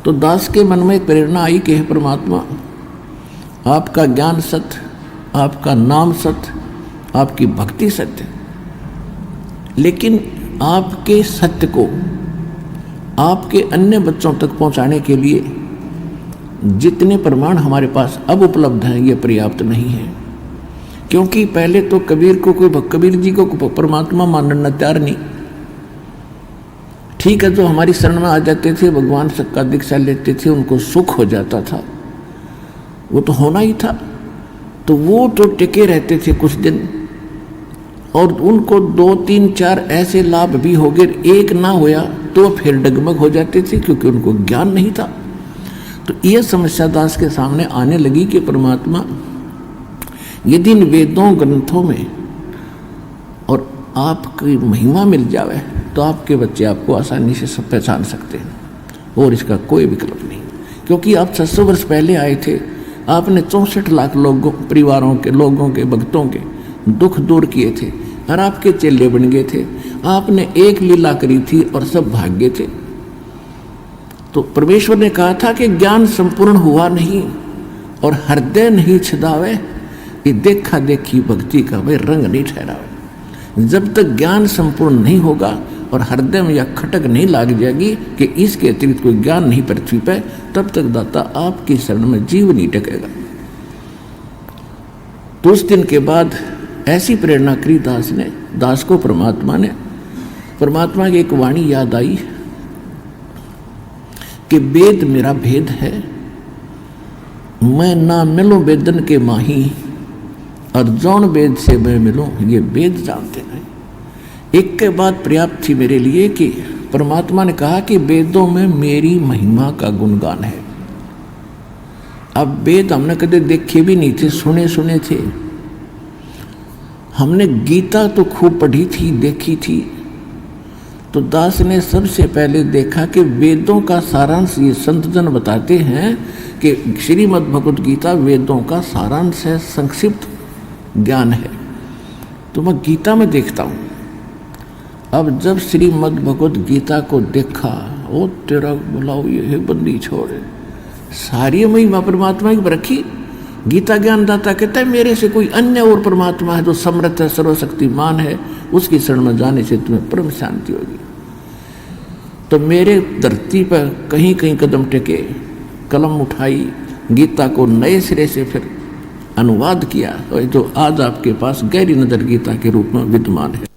तो दास के मन में एक प्रेरणा आई कि हे परमात्मा, आपका ज्ञान सत्य, आपका नाम सत्य, आपकी भक्ति सत्य, लेकिन आपके सत्य को आपके अन्य बच्चों तक पहुंचाने के लिए जितने प्रमाण हमारे पास अब उपलब्ध हैं ये पर्याप्त नहीं है। क्योंकि पहले तो कबीर जी को परमात्मा मानना तैयार नहीं। ठीक है, जो हमारी शरण में आ जाते थे, भगवान सबका दीक्षा लेते थे, उनको सुख हो जाता था, वो तो होना ही था। तो वो तो टिके रहते थे कुछ दिन, और उनको 2, 3, 4 ऐसे लाभ भी हो गए, एक ना होया तो फिर डगमग हो जाते थे, क्योंकि उनको ज्ञान नहीं था। तो यह समस्या दास के सामने आने लगी कि परमात्मा, यदि इन वेदों ग्रंथों में और आपकी महिमा मिल जावे तो आपके बच्चे आपको आसानी से सब पहचान सकते हैं, और इसका कोई विकल्प नहीं। क्योंकि आप 600 वर्ष पहले आए थे, आपने 64 लाख लोगों, परिवारों के, लोगों के, भक्तों के दुख दूर किए थे, और आपके चेले बन गए थे। आपने एक लीला करी थी और सब भाग गए थे। तो परमेश्वर ने कहा था कि ज्ञान संपूर्ण हुआ नहीं और हृदय नहीं छिदावे, ये देखा देखी भक्ति का वे रंग नहीं ठहरावे। जब तक ज्ञान संपूर्ण नहीं होगा और हृदय में यह खटक नहीं लाग जाएगी कि इसके अतिरिक्त कोई ज्ञान नहीं पृथ्वी पे, तब तक दाता आपकी शरण में जीव नहीं टकेगा। तो उस दिन के बाद ऐसी प्रेरणा करी दास को परमात्मा की एक वाणी याद आई कि वेद मेरा भेद है, मैं ना मिलूं वेदन के माही, और जौन वेद से मैं मिलूं ये वेद जानते नहीं। एक के बाद पर्याप्त थी मेरे लिए कि परमात्मा ने कहा कि वेदों में मेरी महिमा का गुणगान है। अब वेद हमने कभी देखे भी नहीं थे, सुने थे। हमने गीता तो खूब पढ़ी थी, देखी थी। तो दास ने सबसे पहले देखा कि वेदों का सारांश, ये संत जन बताते हैं कि श्रीमद् भगवत गीता वेदों का सारांश है, संक्षिप्त ज्ञान है। तो मैं गीता में देखता हूँ। अब जब श्रीमद् भगवत गीता को देखा, ओ तेरा बुलाओ ये बंदी छोड़े, सारी महिमा परमात्मा की रखी। गीता ज्ञानदाता कहता है मेरे से कोई अन्य और परमात्मा है जो समर्थ है, सर्वशक्तिमान है, उसकी शरण में जाने से तुम्हें परम शांति होगी। तो मेरे धरती पर कहीं कहीं कदम टेके, कलम उठाई, गीता को नए सिरे से फिर अनुवाद किया, और जो आज आपके पास गहरी नजर गीता के रूप में विद्यमान है।